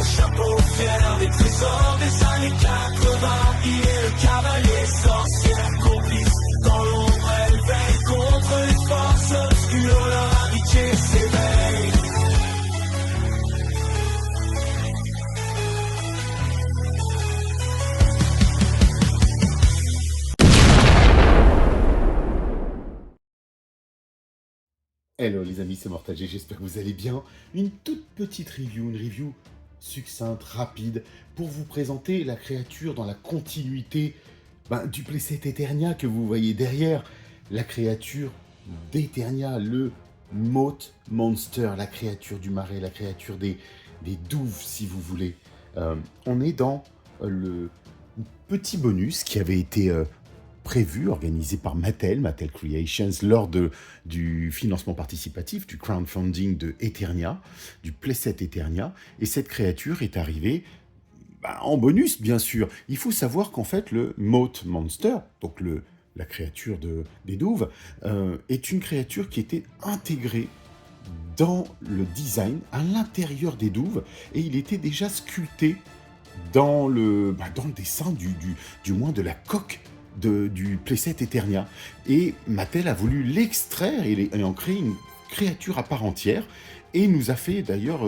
Chapeau fier des trésors des années 80. Il est le cavalier sorcier, complice dans l'ombre. Elle veille contre les forces obscures. Leur amitié s'éveille. Hello les amis, c'est Mortage, j'espère que vous allez bien. Une toute petite review, une review succincte, rapide, pour vous présenter la créature dans la continuité du playset Eternia que vous voyez derrière. La créature d'Eternia, le Moat Monster, la créature du marais, la créature des douves si vous voulez. On est dans le petit bonus qui avait été... prévu, organisé par Mattel Creations, lors du financement participatif, du crowdfunding de Eternia, du playset Eternia, et cette créature est arrivée en bonus, bien sûr. Il faut savoir qu'en fait, le Moat Monster, donc la créature des douves, est une créature qui était intégrée dans le design, à l'intérieur des douves, et il était déjà sculpté dans le dessin, du moins de la coque du playset Eternia. Et Mattel a voulu l'extraire et en créer une créature à part entière, et nous a fait d'ailleurs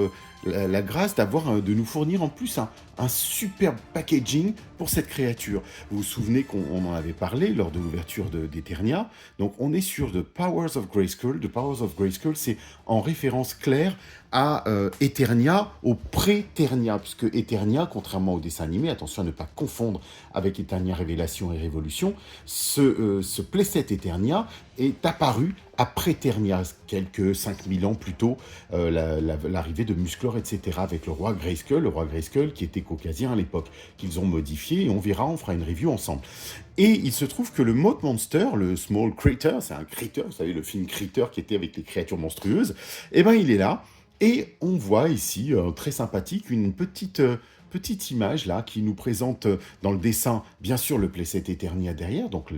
la grâce de nous fournir en plus un superbe packaging pour cette créature. Vous vous souvenez qu'on en avait parlé lors de l'ouverture d'Eternia. Donc on est sur The Powers of Grayskull. The Powers of Grayskull, c'est en référence claire à Eternia, au pré-Ternia, puisque Eternia, contrairement au dessin animé, attention à ne pas confondre avec Eternia Révélation et Révolution, ce playset Eternia est apparu après Ternia, quelques 5000 ans plus tôt, l'arrivée de Musclor, etc., avec le roi Grayskull qui était caucasien à l'époque, qu'ils ont modifié, et on verra, on fera une review ensemble. Et il se trouve que le Moat Monster, le Small Critter, c'est un critter, vous savez, le film Critter qui était avec les créatures monstrueuses, eh ben il est là, et on voit ici, très sympathique, une petite image là qui nous présente dans le dessin, bien sûr, le playset Eternia derrière, donc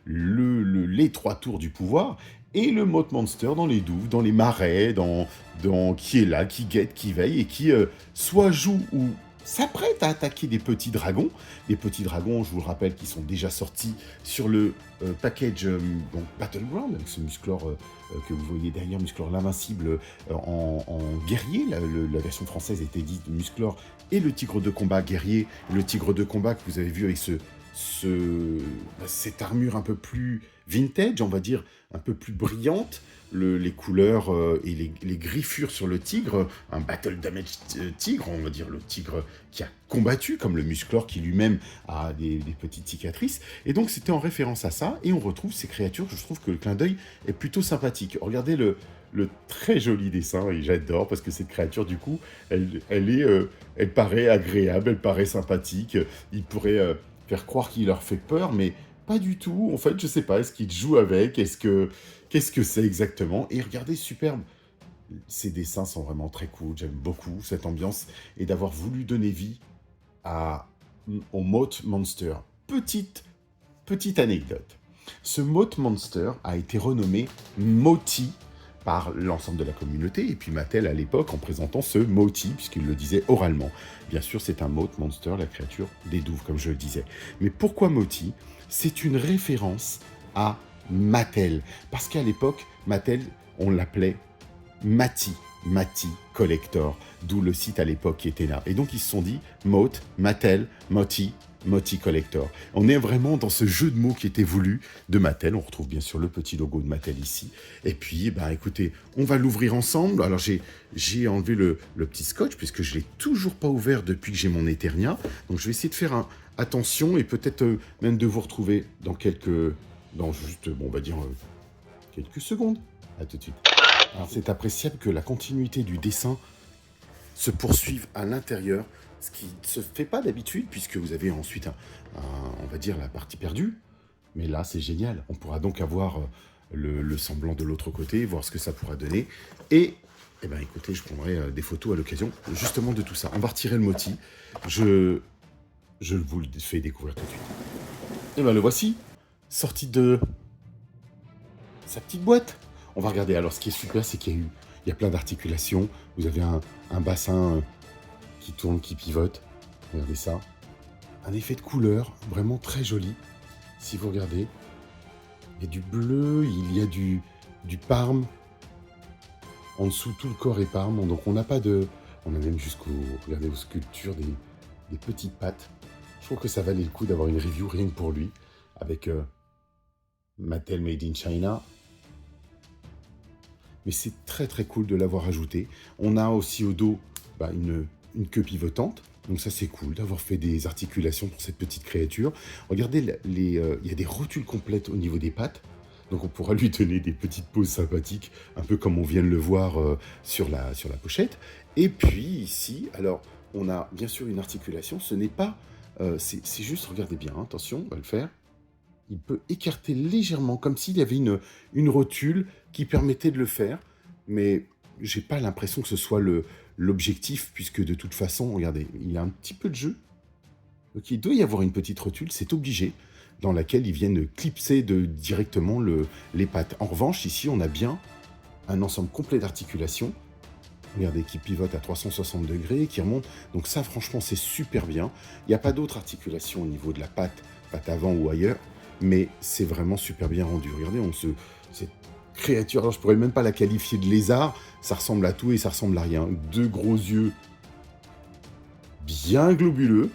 les 3 tours du pouvoir, et le Moat Monster dans les douves, dans les marais, qui est là, qui guette, qui veille, et qui soit joue ou s'apprête à attaquer des petits dragons. Les petits dragons, je vous le rappelle, qui sont déjà sortis sur le package Battleground, avec ce Musclor que vous voyez derrière, Musclor l'invincible en guerrier. La version française était dite Musclor et le tigre de combat guerrier. Le tigre de combat que vous avez vu avec cette armure un peu plus vintage, on va dire, un peu plus brillante, les couleurs et les griffures sur le tigre, un battle damage tigre, on va dire le tigre qui a combattu, comme le Musclor qui lui-même a des petites cicatrices. Et donc c'était en référence à ça, et on retrouve ces créatures. Je trouve que le clin d'œil est plutôt sympathique. Regardez le très joli dessin, et j'adore, parce que cette créature, du coup, elle paraît agréable, elle paraît sympathique. Il pourrait faire croire qu'il leur fait peur, mais pas du tout. En fait, je sais pas, est-ce qu'il joue avec, qu'est-ce que c'est exactement? Et regardez, superbe. Ces dessins sont vraiment très cool, j'aime beaucoup cette ambiance, et d'avoir voulu donner vie au Moat Monster. Petite anecdote. Ce Moat Monster a été renommé Moti par l'ensemble de la communauté, et puis Mattel à l'époque en présentant ce Moti, puisqu'il le disait oralement. Bien sûr, c'est un Moat Monster, la créature des douves, comme je le disais. Mais pourquoi Moti? C'est une référence à Mattel, parce qu'à l'époque, Mattel, on l'appelait Mati Collector, d'où le site à l'époque qui était là. Et donc ils se sont dit Moat, Mattel, Moti Collector. On est vraiment dans ce jeu de mots qui était voulu de Mattel. On retrouve bien sûr le petit logo de Mattel ici. Et puis, écoutez, on va l'ouvrir ensemble. Alors j'ai enlevé le petit scotch, puisque je ne l'ai toujours pas ouvert depuis que j'ai mon Eternia. Donc je vais essayer de faire attention, et peut-être même de vous retrouver dans on va dire quelques secondes. À tout de suite. Alors c'est appréciable que la continuité du dessin se poursuive à l'intérieur, ce qui ne se fait pas d'habitude, puisque vous avez ensuite, on va dire, la partie perdue. Mais là, c'est génial. On pourra donc avoir le semblant de l'autre côté, voir ce que ça pourra donner. Et, écoutez, je prendrai des photos à l'occasion, justement, de tout ça. On va retirer le Moti. Je vous le fais découvrir tout de suite. Et le voici, sorti de sa petite boîte. On va regarder. Alors, ce qui est super, c'est qu'il y a plein d'articulations. Vous avez un bassin qui tourne, qui pivote. Regardez ça. Un effet de couleur vraiment très joli. Si vous regardez, il y a du bleu, il y a du parme. En dessous, tout le corps est parme. Donc on n'a pas de... On a même regardez, aux sculptures des petites pattes. Je trouve que ça valait le coup d'avoir une review rien que pour lui. Avec Mattel Made in China. Mais c'est très très cool de l'avoir ajouté. On a aussi au dos une queue pivotante. Donc ça c'est cool d'avoir fait des articulations pour cette petite créature. Regardez, il y a des rotules complètes au niveau des pattes. Donc on pourra lui donner des petites poses sympathiques, un peu comme on vient de le voir sur la pochette. Et puis ici, alors on a bien sûr une articulation. Ce n'est pas... c'est juste, regardez bien, hein, attention, on va le faire. Il peut écarter légèrement, comme s'il y avait une rotule qui permettait de le faire. Mais j'ai pas l'impression que ce soit l'objectif, puisque de toute façon, regardez, il y a un petit peu de jeu. Donc il doit y avoir une petite rotule, c'est obligé, dans laquelle ils viennent clipser directement les pattes. En revanche, ici, on a bien un ensemble complet d'articulations. Regardez, qui pivote à 360 degrés, qui remonte. Donc ça, franchement, c'est super bien. Il n'y a pas d'autre articulation au niveau de la patte avant ou ailleurs, mais c'est vraiment super bien rendu. Regardez, cette créature, alors je pourrais même pas la qualifier de lézard, ça ressemble à tout et ça ressemble à rien. Deux gros yeux bien globuleux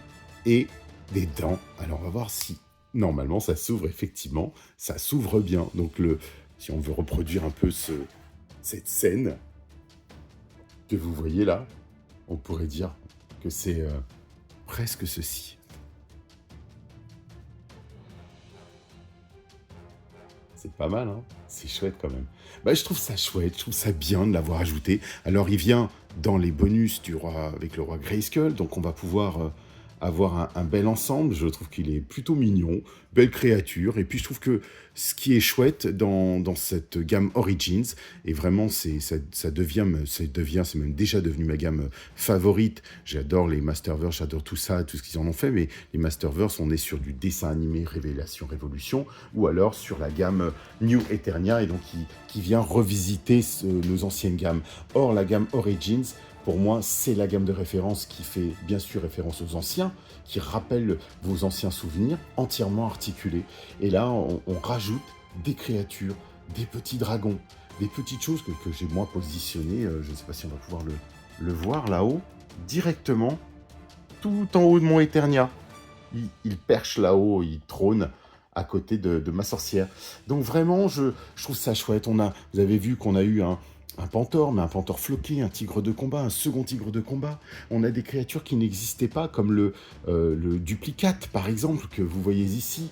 et des dents. Alors on va voir si normalement ça s'ouvre, effectivement, ça s'ouvre bien. Donc si on veut reproduire un peu cette scène que vous voyez là, on pourrait dire que c'est presque ceci. C'est pas mal, hein? C'est chouette quand même. Je trouve ça chouette, je trouve ça bien de l'avoir ajouté. Alors, il vient dans les bonus du roi avec le roi Grayskull, donc on va pouvoir avoir un bel ensemble. Je trouve qu'il est plutôt mignon, belle créature. Et puis, je trouve que ce qui est chouette dans cette gamme Origins, et vraiment, c'est même déjà devenu ma gamme favorite. J'adore les Masterverse, j'adore tout ça, tout ce qu'ils en ont fait, mais les Masterverse, on est sur du dessin animé Révélation, Révolution, ou alors sur la gamme New Eternia, et donc qui vient revisiter nos anciennes gammes. Or, la gamme Origins, pour moi, c'est la gamme de référence qui fait bien sûr référence aux anciens, qui rappelle vos anciens souvenirs, entièrement articulés. Et là, on rajoute des créatures, des petits dragons, des petites choses que j'ai moi positionnées, je ne sais pas si on va pouvoir le voir là-haut, directement, tout en haut de mon Eternia. Il perche là-haut, il trône à côté de ma sorcière. Donc vraiment, je trouve ça chouette. Vous avez vu qu'on a eu un Panthor, mais un Panthor floqué, un tigre de combat, un second tigre de combat. On a des créatures qui n'existaient pas, comme le duplicate, par exemple, que vous voyez ici,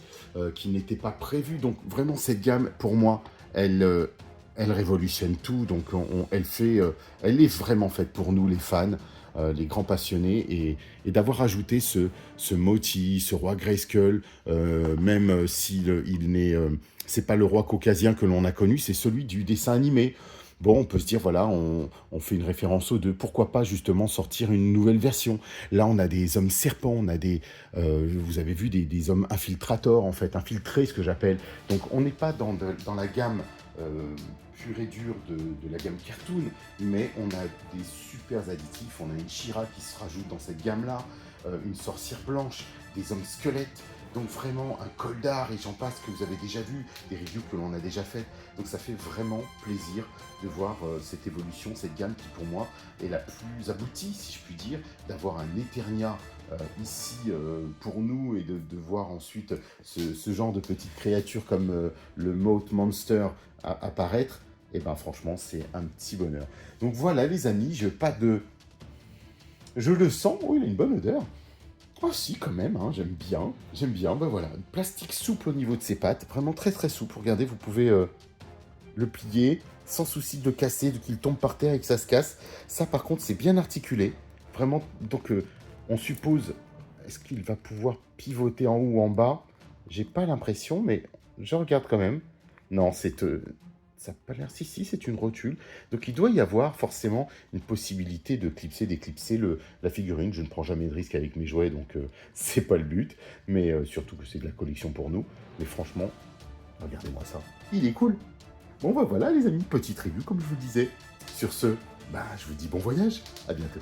qui n'était pas prévu. Donc vraiment, cette gamme, pour moi, elle révolutionne tout. Donc elle est vraiment faite pour nous, les fans, les grands passionnés. Et d'avoir ajouté ce Moti, ce roi Grayskull, même si c'est pas le roi caucasien que l'on a connu, c'est celui du dessin animé. Bon, on peut se dire, voilà, on fait une référence aux deux. Pourquoi pas, justement, sortir une nouvelle version? Là, on a des hommes serpents, on a vous avez vu, des hommes infiltrators, en fait, infiltrés, ce que j'appelle. Donc, on n'est pas dans la gamme pure et dure de la gamme cartoon, mais on a des super additifs. On a une She-Ra qui se rajoute dans cette gamme-là, une sorcière blanche, des hommes squelettes. Donc vraiment un Koldar et j'en passe que vous avez déjà vu, des reviews que l'on a déjà fait. Donc ça fait vraiment plaisir de voir cette évolution, cette gamme qui pour moi est la plus aboutie, si je puis dire, d'avoir un Eternia ici pour nous et de voir ensuite ce genre de petites créatures comme le Moat Monster apparaître. Et ben franchement c'est un petit bonheur. Donc voilà les amis, je le sens, oh il a une bonne odeur. Oh si, quand même, hein, j'aime bien, ben voilà, plastique souple au niveau de ses pattes, vraiment très très souple, regardez, vous pouvez le plier sans souci de le casser, qu'il tombe par terre et que ça se casse. Ça par contre, c'est bien articulé, vraiment, donc on suppose, est-ce qu'il va pouvoir pivoter en haut ou en bas? J'ai pas l'impression, mais je regarde quand même. Non, ça n'a pas l'air... Si, c'est une rotule. Donc, il doit y avoir forcément une possibilité de d'éclipser la figurine. Je ne prends jamais de risque avec mes jouets, donc c'est pas le but. Mais surtout que c'est de la collection pour nous. Mais franchement, regardez-moi ça. Il est cool. Bon, voilà les amis, petite review, comme je vous disais. Sur ce, je vous dis bon voyage. À bientôt.